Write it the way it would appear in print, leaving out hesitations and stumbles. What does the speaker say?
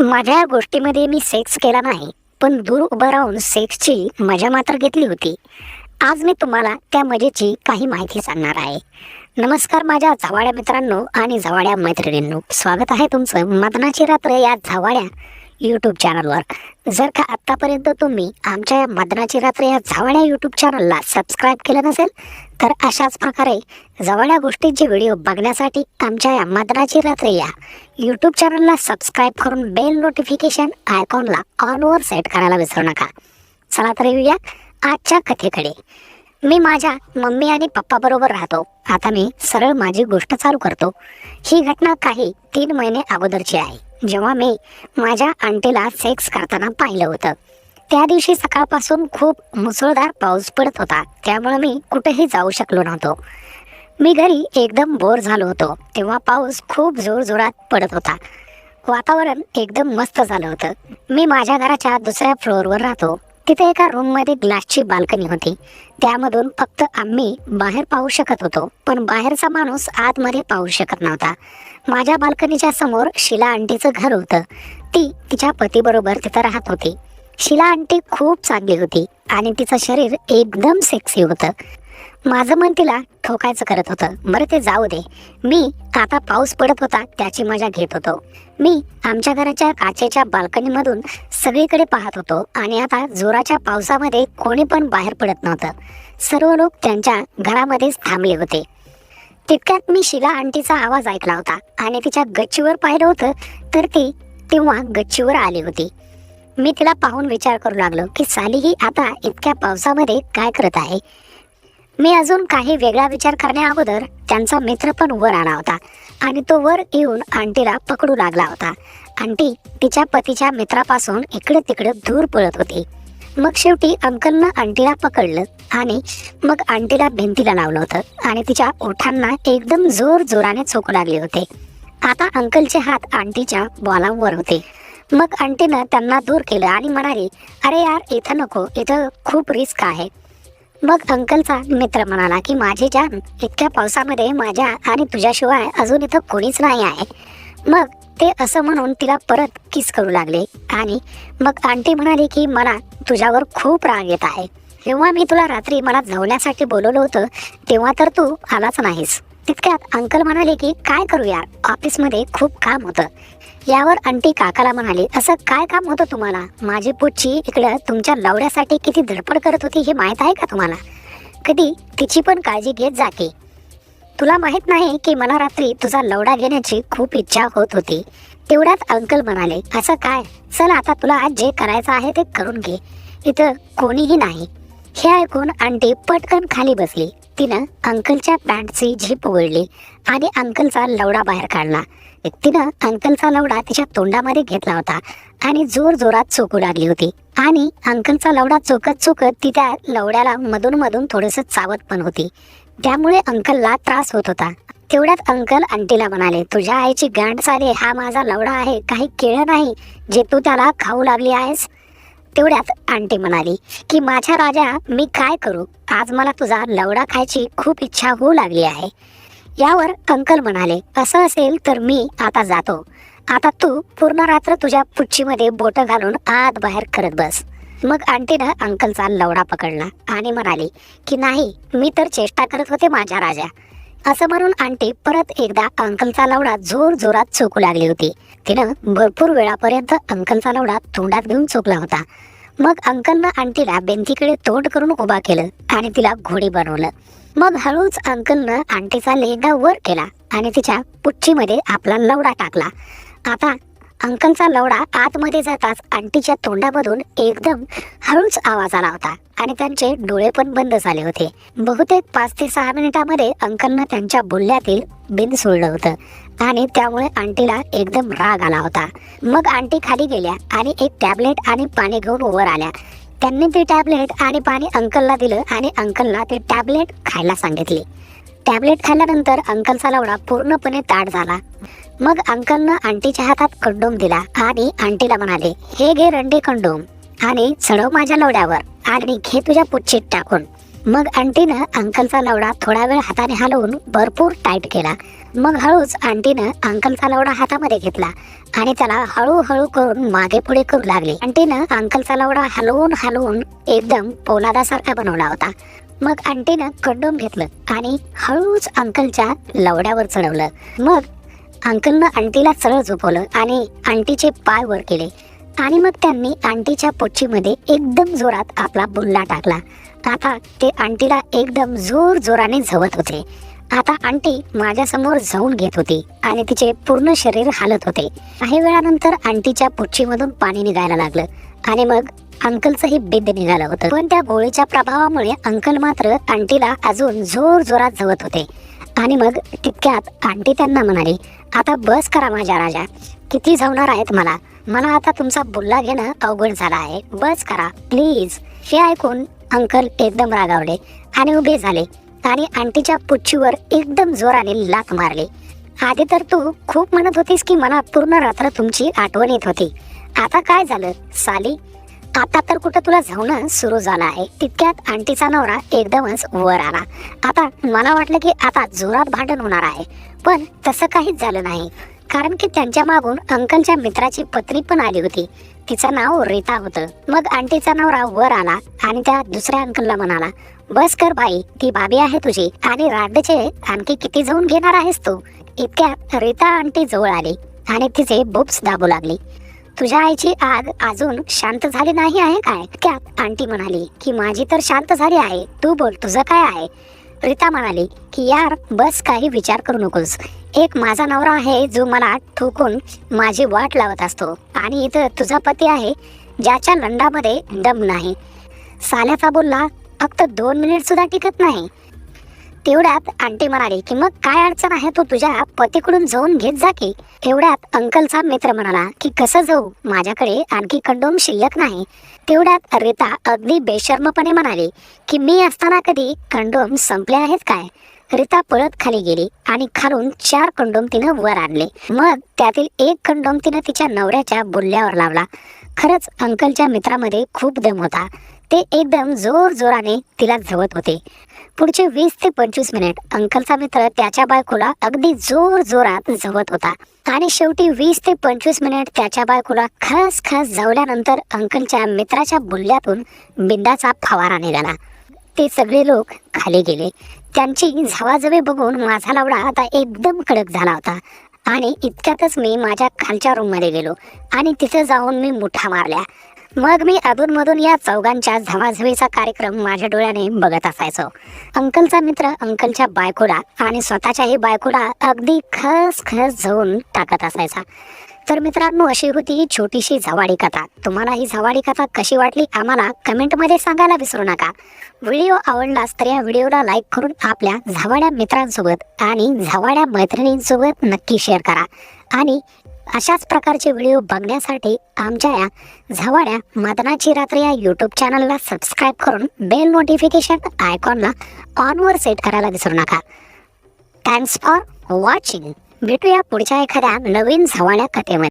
माझ्या या गोष्टीमध्ये मी सेक्स केला नाही, पण दूर उभं राहून सेक्सची मजा मात्र घेतली होती. आज मी तुम्हाला त्या मजेची काही माहिती सांगणार आहे. नमस्कार माझ्या जवाड्या मित्रांनो आणि जवाड्या मैत्रिणींनो, स्वागत आहे तुमचं मदनाची रात्र या जवाड्या यूट्यूब चॅनलवर. जर का आत्तापर्यंत तुम्ही आमच्या या मदनाची रात्र या जवाड्या यूट्यूब चॅनलला सबस्क्राईब केलं नसेल तर अशाच प्रकारे जवाड्या गोष्टींचे व्हिडिओ बघण्यासाठी आमच्या या मदनाची रात्र या यूट्यूब चॅनलला सबस्क्राईब करून बेल नोटिफिकेशन आयकॉनला ऑनवर सेट करायला विसरू नका. चला तर येऊया आजच्या कथेकडे. मी माझ्या मम्मी आणि पप्पा बरोबर राहतो. आता मी सरळ माझी गोष्ट चालू करतो. ही घटना काही 3 महिने अगोदरची आहे, जेव्हा मी माझ्या आंटीला सेक्स करताना पाहिलं होतं. त्या दिवशी सकाळपासून खूप मुसळधार पाऊस पडत होता, त्यामुळे मी कुठेही जाऊ शकलो नव्हतो. मी घरी एकदम बोर झालो होतो. तेव्हा पाऊस खूप जोरजोरात पडत होता. वातावरण एकदम मस्त झालं होतं. मी माझ्या घराच्या दुसऱ्या फ्लोअरवर राहतो. तिथे एका रूममध्ये ग्लासची बाल्कनी होती. त्यामधून फक्त आम्ही बाहेर पाहू शकत होतो, पण बाहेरचा माणूस आतमध्ये पाहू शकत नव्हता. माझ्या बाल्कनीच्या समोर शीला आंटीचं घर होतं. ती तिच्या पतीबरोबर तिथं राहत होती. शीला आंटी खूप चांगली होती आणि तिचं शरीर एकदम सेक्सी होतं. माझं मन तिला ठोकायचं करत होतं. बरं ते जाऊ दे, मी आता पाऊस पडत होता त्याची मजा घेत होतो. मी आमच्या घराच्या काचेच्या बाल्कनीमधून सगळीकडे पाहत होतो आणि आता जोराच्या पावसामध्ये कोणी पण बाहेर पडत नव्हतं. सर्व लोक त्यांच्या घरामध्येच थांबले होते. तितक्यात मी शीला आंटीचा आवाज ऐकला होता आणि तिच्या गच्चीवर पाहिलं होतं तर ती तेव्हा गच्चीवर आली होती. मी तिला पाहून विचार करू लागलो की साली ही आता इतक्या पावसामध्ये काय करत आहे. मी अजून काही वेगळा विचार करण्या अगोदर त्यांचा मित्र पण वर आला होता आणि तो वर येऊन आंटीला पकडू लागला होता. आंटी तिच्या पतीच्या मित्रापासून इकडे तिकडे दूर पळत होती. मग शेवटी अंकलनं आंटीला पकडलं आणि मग आंटीला भिंतीला लावलं होतं आणि तिच्या ओठांना एकदम जोर जोराने चोकू लागले होते. आता अंकलचे हात आंटीच्या बॉलांवर होते. मग आंटीनं त्यांना दूर केलं आणि म्हणाली, अरे यार इथं नको, इथं खूप रिस्क आहे. मग अंकलचा मित्र म्हणाला की माझी जान, इतक्या पावसामध्ये माझ्या आणि तुझ्याशिवाय अजून इथं कोणीच नाही आहे. मग ते असं म्हणून तिला परत किस करू लागले आणि मग आंटी म्हणाली की मला तुझ्यावर खूप राग येत आहे. जेव्हा मी तुला रात्री मला जेवण्यासाठी बोलवलं होतं तेव्हा तर तू आलाच नाहीस. तितक्यात अंकल म्हणाले की काय करू यार, ऑफिसमध्ये खूप काम होतं. यावर आंटी काकाला म्हणाली, असं काय काम होतं तुम्हाला? माझी पुच्ची इकडं तुमच्या लवड्यासाठी किती धडपड करत होती हे माहीत आहे का तुम्हाला? कधी तिची पण काळजी घेत जा की. तुला माहित नाही की मला रात्री तुझा लवडा घेण्याची खूप इच्छा होत होती. तेवढ्यात अंकल म्हणाले, असं काय, चल आता तुला आज जे करायचं आहे ते करून घे, इथं कोणीही नाही. हे ऐकून आंटी पटकन खाली बसली. तिनं अंकलच्या पॅन्टची झीप उघडली आणि अंकलचा लवडा बाहेर काढला. तिनं अंकलचा लवडा तिच्या तोंडामध्ये घेतला होता आणि जोर जोरात चोकू लागली होती आणि अंकलचा लवडा चोकत चोकत ती त्या लवड्याला मधून मधून थोडंसं चावत पण होती. त्यामुळे अंकलला त्रास होत होता. तेवढ्यात अंकल आंटीला म्हणाले, तुझ्या आईची गांड सारे, हा माझा लवडा आहे, काही केळं नाही जे तू त्याला खाऊ लागली आहेस. तेवढ्यात आंटी म्हणाली की माझ्या राजा, मी काय करू, आज मला तुझा लवडा खायची खूप इच्छा होऊ लागली आहे. यावर अंकल म्हणाले, असं असेल तर मी आता जातो. आता तू पूर्ण रात्र तुझ्या पुच्चीमध्ये बोटं घालून आत बाहेर करत बस. मग आंटीनं अंकलचा लवडा पकडला आणि म्हणाली की नाही, मी तर चेष्टा करत होते माझ्या राजा. असं म्हणून आंटी परत एकदा अंकलचा लवडा जोर जोरात चोकू लागली होती. तिनं भरपूर वेळापर्यंत अंकलचा लवडा तोंडात घेऊन चोकला होता. मग अंकलनं आंटीला भिंतीकडे तोंड करून उभा केलं आणि तिला घोडी बनवलं. मग हळूच अंकलनं आंटीचा लेंगा वर केला आणि तिच्या पुच्चीमध्ये आपला लवडा टाकला. आता अंकलचा लवडा आतमध्ये जाताच आंटीच्या तोंडामधून एकदम हळूच आवाज आला होता आणि त्यांचे डोळे पण बंद झाले होते. बहुतेक 5 ते 6 मिनिटांमध्ये अंकलनं त्यांच्या बुल्ल्यातील बिन सोडलं होतं आणि त्यामुळे आंटीला एकदम राग आला होता. मग आंटी खाली गेल्या आणि एक टॅबलेट आणि पाणी घेऊन वर आल्या. त्यांनी ते टॅबलेट आणि पाणी अंकलला दिलं आणि अंकलला ते टॅबलेट खायला सांगितले. टॅबलेट खाल्ल्यानंतर अंकलचा लवडा पूर्णपणे ताट झाला. मग अंकलनं आंटीच्या हातात कंडोम दिला आणि आंटीला म्हणाले, हे घे रंडी कंडोम आणि चढव माझ्या लवड्यावर आणि घे तुझ्या पुच्चीत टाकून. मग आंटीनं अंकलचा लवडा थोडा वेळ हाताने हलवून भरपूर टाईट केला. मग हळूच आंटीनं अंकलचा लवडा हातामध्ये घेतला आणि त्याला हळूहळू करून मागे पुढे करू लागली. आंटीनं अंकलचा लवडा हलवून हलवून एकदम पोलादासारखा बनवला होता. मग आंटीनं कंडोम घेतलं आणि हळूच अंकलच्या लवड्यावर चढवलं. मग अंकलनं आंटीला सरळ झोपवलं आणि आंटीचे पाय वर केले आणि मग त्यांनी आंटीच्या पोच्छीमध्ये एकदम जोरात आपला बुल्ला टाकला. आता ते आंटीला एकदम जोर जोराने झवत होते. आता आंटी माझ्यासमोर जाऊन घेत होती आणि तिचे पूर्ण शरीर हालत होते. काही वेळानंतर आंटीच्या पोच्छीमधून पाणी निघायला लागलं आणि मग अंकलचंही बिंद निघालं होतं. पण त्या गोळीच्या प्रभावामुळे अंकल मात्र आंटीला अजून जोर जोरात झवत होते. आणि मग तितक्यात आंटी त्यांना म्हणाली, आता बस करा माझ्या राजा, किती झवणार आहेत मला. मला आता तुमचा बुल्ला घेणं अवघड झाला आहे, बस करा प्लीज. हे ऐकून अंकल एकदम रागावले आणि उभे झाले आणि आंटीच्या पुच्छीवर एकदम जोराने लाथ मारली. आधी तर तू खूप म्हणत होतीस की मला पूर्ण रात्र तुमची आठवण येत होती. आता काय झालं साली, आता तर कुठं तुला झवणं सुरू झालं आहे. तितक्यात आंटीचा नवरा एकदमच वर आला. आता मला वाटलं की आता जोरात भांडण होणार आहे, पण तसं काहीच झालं नाही. कारण की त्यांच्या मागून अंकलच्या मित्राची पत्नी पण आली होती. तिचं नाव रीता होतं. मग आंटीचा नवरा वर आला आणि त्या दुसऱ्या अंकलला म्हणाला, बस कर बाई, ती भाभी आहे तुझी आणि राडचे आणखी किती जाऊन घेणार आहेस तू. इतक्यात रीता आंटी जवळ आली आणि तिचे बुब्स दाबू लागली. तुझ्या आईची आग अजून शांत झाली नाही आहे काय. त्यात आंटी म्हणाली की माझी तर शांत झाली आहे, तू बोल तुझं काय आहे. रीता म्हणाली की यार बस काही विचार करू नकोस. एक माझा नवरा आहे जो मला ठोकून माझी वाट लावत असतो आणि इथं तुझा पती आहे ज्याच्या लंडामध्ये दम नाही. साल्याचा बोलला फक्त 2 मिनिट सुद्धा टिकत नाही. तेवढ्यात आंटी म्हणाली की मग काय अडचण आहे, तो तुझ्या पतीकडून जाऊन घेत जा की. तेवढ्यात अंकलचा मित्र म्हणाला की कसं जाऊ, माझ्याकडे आणखी कंडोम शिल्लक नाही. तेवढ्यात रीता अगदी बेशर्मपणे म्हणाली की मी असताना कधी कंडोम संपले आहेत काय. रीता पळत खाली गेली आणि खालून 4 कंडोम तिनं वर आणले. मग त्यातील 1 कंडोम तिनं तिच्या नवऱ्याच्या बुल्ल्यावर लावला. खरंच अंकलच्या मित्रामध्ये खूप दम होता. ते एकदम जोर जोराने तिला झवत होते. पुढचे 20 ते 25 मिनिट अंकलचा मित्र त्याच्या बायकोला अगदी जोर जोरात झवत होता आणि शेवटी 20 ते 25 मिनिट त्याच्या बायकोला खस खस झवल्यानंतर अंकलच्या मित्राच्या बुल्ल्यातून बिंदाचा फवारा निघाला. ते सगळे लोक खाली गेले. त्यांची झवाझवी बघून माझा लवडा आता एकदम कडक झाला होता आणि इतक्यातच मी माझ्या खालच्या रूममध्ये गेलो आणि तिथे जाऊन मी मुठा मारल्या. मग मी अधूनमधून या चौघांच्या झवाझवीचा कार्यक्रम माझ्या डोळ्याने बघत असायचो. अंकलचा मित्र अंकलच्या बायकोला आणि स्वतःच्याही बायकोला अगदी खस खस झवून टाकत असायचा. तर मित्रांनो, अशी होती ही छोटीशी झवाडी कथा. तुम्हाला ही झवाडी कथा कशी वाटली आम्हाला कमेंटमध्ये सांगायला विसरू नका. व्हिडिओ आवडलास तर या व्हिडिओला लाईक करून आपल्या झवाड्या मित्रांसोबत आणि झवाड्या मैत्रिणींसोबत नक्की शेअर करा. आणि अशाच प्रकारचे व्हिडिओ बघण्यासाठी आमच्या या झवाड्या मदनाची रात्र या यूट्यूब चॅनलला सबस्क्राईब करून बेल नोटिफिकेशन आयकॉनला ऑनवर सेट करायला विसरू नका. Thanks for watching. भेटूया पुढच्या एखाद्या नवीन झवाड्या कथेमध्ये.